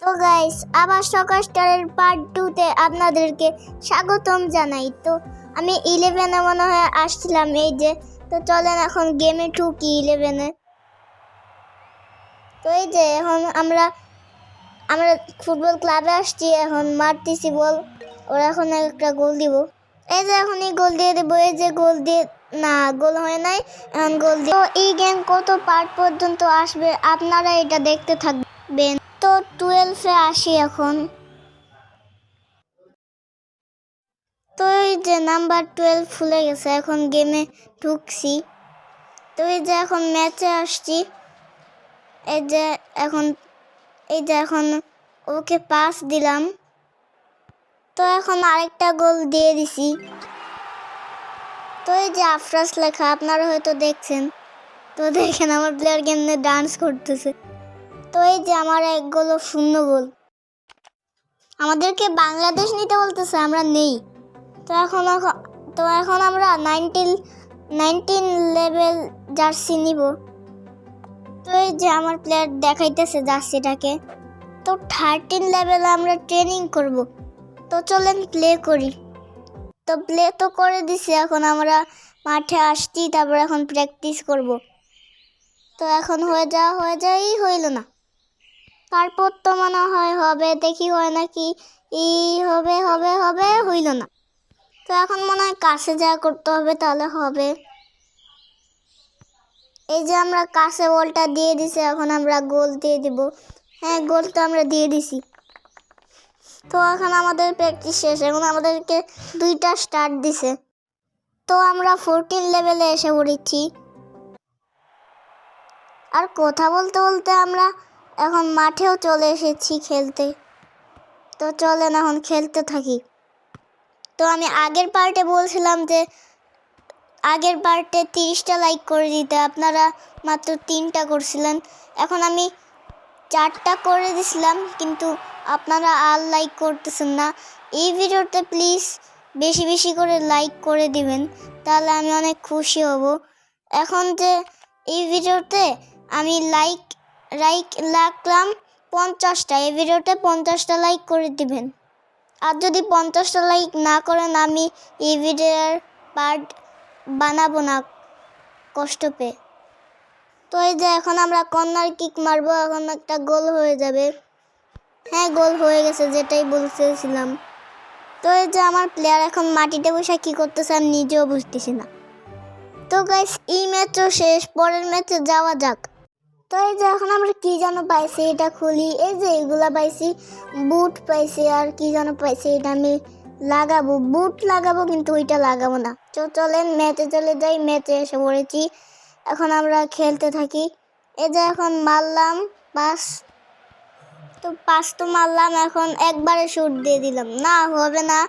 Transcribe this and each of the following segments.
তো গাইস, আবার সকাল স্টারের পার্ট 2 তে আপনাদেরকে স্বাগতম জানাই। তো আমি 11-এ মনে হয় আসছিলাম, এই যে। তো চলেন এখন গেমে ঢুকি 11-এ। তো এই যে এখন আমরা ফুটবল ক্লাবে আসছি, এখন মারতেছি বল। ওরা এখন একটা গোল দিব। এই যে এখনই গোল দিয়ে দেবো। এই যে গোল দিয়ে, না গোল হয় নাই, এখন গোল দিয়ে। তো এই গেম কত পার্ট পর্যন্ত আসবে আপনারা এটা দেখতে থাকবেন। তো 12-এ আসি এখন। তো এই যে নাম্বার 12 খুলে গেছে, এখন গেমে ঢুকছি। তো এই যে এখন ম্যাচে আসছি। এই যে এখন ওকে পাস দিলাম। তো এখন আরেকটা গোল দিয়ে দিছি। তো এই যে আফরাজ লেখা, আপনারা হয়তো দেখছেন। তো দেখেন আমার প্লেয়ার গেমে ডান্স করতেছে। তো এই যে আমার এক গোল ও 0 গোল। আমাদেরকে বাংলাদেশ নিতে বলতেছে, আমরা নেই। তো এখন আমরা 19 লেভেল জার্সি নিব। তো এই যে আমার প্লেয়ার দেখাইতেছে জার্সিটাকে। তো 13 লেভেলে আমরা ট্রেনিং করব। তো চলেন প্লে করি। তো প্লে তো করে দিছি, এখন আমরা মাঠে আসছি, তারপর এখন প্র্যাকটিস করব। তো এখন হইল না। তারপর তো মনে হয় হবে, দেখি হয় নাকি। হবে হইল না। তো এখন মনে হয় কাছে যা করতে হবে, তাহলে হবে। এই যে আমরা কাছে বলটা দিয়ে দিছি, এখন আমরা গোল দিয়ে দিব। হ্যাঁ, গোল তো আমরা দিয়ে দিছি। তো এখন আমাদের প্র্যাকটিস শেষ, এখন আমাদেরকে 2টা স্টার্ট দিছে। তো আমরা 14 লেভেলে এসে পড়েছি। আর কথা বলতে বলতে আমরা এখন মাঠেও চলে এসেছি খেলতে। তো চলেন এখন খেলতে থাকি। তো আমি আগের পার্টে বলছিলাম যে আগের পার্টে 30টা লাইক করে দিতে, আপনারা মাত্র 3টা করছিলেন। এখন আমি 4টা করে দিছিলাম, কিন্তু আপনারা আর লাইক করতেছেন না। এই ভিডিওতে প্লিজ বেশি বেশি করে লাইক করে দিবেন, তাহলে আমি অনেক খুশি হব। এখন যে এই ভিডিওতে আমি লাইক রাখলাম 50টা, এই ভিডিওতে 50টা লাইক করে দিবেন। আর যদি 50টা লাইক না করেন, আমি এই ভিডিওর পার্ট বানাবো না কষ্ট পেয়ে। তো এই যে এখন আমরা কর্নার কিক মারবো, এখন একটা গোল হয়ে যাবে। হ্যাঁ, গোল হয়ে গেছে, যেটাই বলতেছিলাম। তো এই যে আমার প্লেয়ার এখন মাটিতে বসে কি করতেছে আমি নিজেও বুঝতেছি না। তো গাইস, এই ম্যাচও শেষ, পরের ম্যাচে যাওয়া যাক। তো এই যে এখন আমরা কি যেন পাইছি, এটা খুলি। এই যে এগুলা পাইছি, বুট পাইছি, আর কি যেন পাইছি, এটা আমি লাগাবো, বুট লাগাবো, কিন্তু ওইটা লাগাবো না। তো চলেন ম্যাচে চলে যাই। ম্যাচে এসে পড়েছি, এখন আমরা খেলতে থাকি। এই যে এখন মারলাম পাস তো মারলাম, এখন একবারে শুট দিয়ে দিলাম, না হবে না।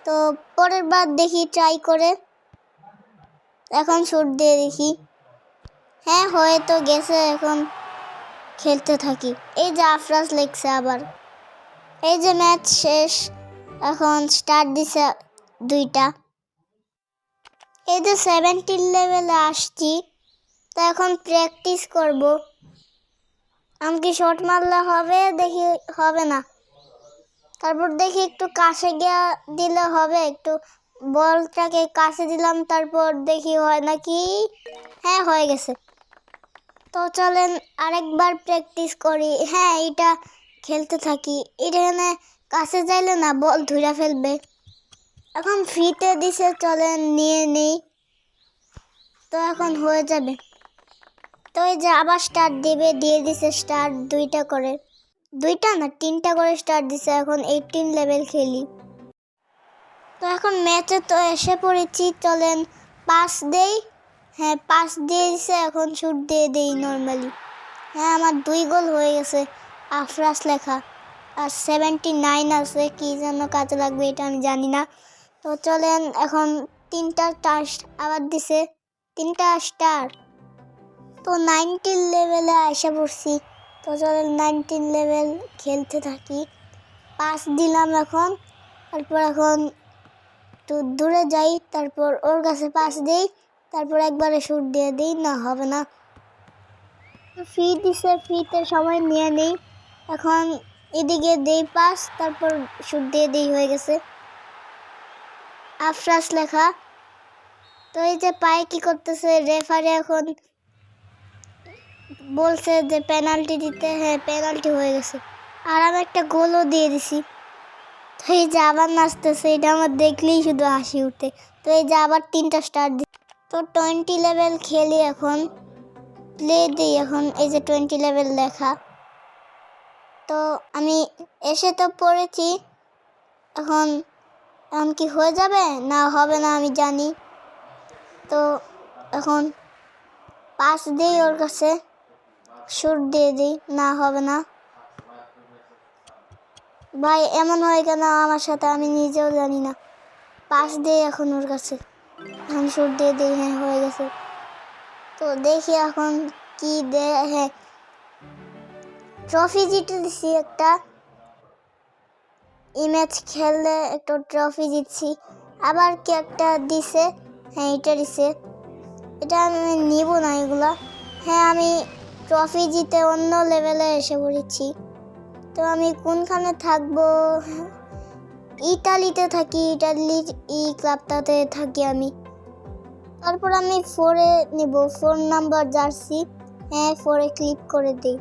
তো পরের বার দেখি ট্রাই করে, এখন শুট দিয়ে দেখি। হ্যাঁ, হয়ে তো গেছে, এখন খেলতে থাকি। এই যে আফরাজ লেখছে আবার। এই যে ম্যাচ শেষ, এখন স্টার্ট দিছে 2টা। এই যে 17 লেভেলে আসছি, তো এখন প্র্যাকটিস করব। আমি কি শট মারলে হবে, দেখি হবে না। তারপর দেখি একটু কাছে গিয়ে দিলে হবে, একটু বলটাকে কাছে দিলাম, তারপর দেখি হয় নাকি। হ্যাঁ, হয়ে গেছে। তো চলেন আরেকবার প্র্যাকটিস করি। হ্যাঁ, এটা খেলতে থাকি। এখানে কাছে যাইলে না বল ধুইরা ফেলবে। এখন ফ্রিতে দিছে, চলেন নিয়ে নেই। তো এখন হয়ে যাবে। তো এই যে আবার স্টার্ট দিয়ে দিছে স্টার্ট, 2টা করে, 2টা না 3টা করে স্টার্ট দিছে। এখন 18 লেভেল খেলি। তো এখন ম্যাচে তো এসে পড়েছি, চলেন পাস দেই। হ্যাঁ, পাস দিয়ে দিছে, এখন শুট দিয়ে দেই নর্মালি। হ্যাঁ, আমার 2 গোল হয়ে গেছে, আফরাজ লেখা। আর 79 আছে, কি যেন কাজে লাগবে, এটা আমি জানি না। তো চলেন এখন 3টা স্টার আবার দিছে, 3টা স্টার। তো 19 লেভেলে আসা পড়ছি। তো চলেন 19 লেভেল খেলতে থাকি। পাস দিলাম এখন, তারপর এখন একটু দূরে যাই, তারপর ওর কাছে পাস দিই, তারপর একবারে শুট দিয়ে দিই, না হবে না। ফ্রি দিছে, ফ্রিতে সময় নিয়ে নেই। এখন এদিকে দেই পাস, তারপর শুট দিয়ে দেই, হয়ে গেছে আফরাজ লেখা। তো এই যে পায়ে কি করতেছে রেফারি, এখন বলছে যে পেনাল্টি দিতে। হ্যাঁ, পেনাল্টি হয়ে গেছে, আর আমি একটা গোলও দিয়ে দিছি। তো এই যে আবার নাচতেছে, এটা আমার দেখলেই শুধু হাসি উঠে। তো এই যে আবার 3টা স্টার দি। তো 20 লেভেল খেলি, এখন প্লে দিই। এখন এই যে 20 লেভেল লেখা। তো আমি এসে তো পড়েছি, এখন এখন কি হয়ে যাবে না হবে না আমি জানি। তো এখন পাস দিই ওর কাছে, শুট দিয়ে দিই, না হবে না। ভাই এমন হয় কেন আমার সাথে, আমি নিজেও জানি না। পাস দিই এখন ওর কাছে, এখন শুট দিয়ে দিই। হ্যাঁ, হয়ে গেছে। তো দেখি এখন কি দে। হ্যাঁ, ট্রফি জিতে দিছি একটা। ম্যাচ খেললে একটা ট্রফি জিতছি। আবার কি একটা দিছে। হ্যাঁ, এটা দিছে, এটা আমি নিব না এগুলা। হ্যাঁ, আমি ট্রফি জিতে অন্য লেভেলে এসে পড়েছি। তো আমি কোনখানে থাকবো? ইতালিতে থাকি, ইটালির ক্লাবটাতে থাকি আমি। তারপর আমি 4-এ নিব, 4 নাম্বার জার্সি। হ্যাঁ, 4-এ ক্লিক করে দিই।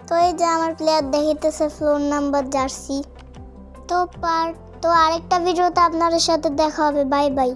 তো এই যে আমার প্লেয়ার দেখাইতেছে 4 নাম্বার জার্সি। তো আরেকটা ভিডিওতে আপনাদের সাথে দেখা হবে। Bye bye.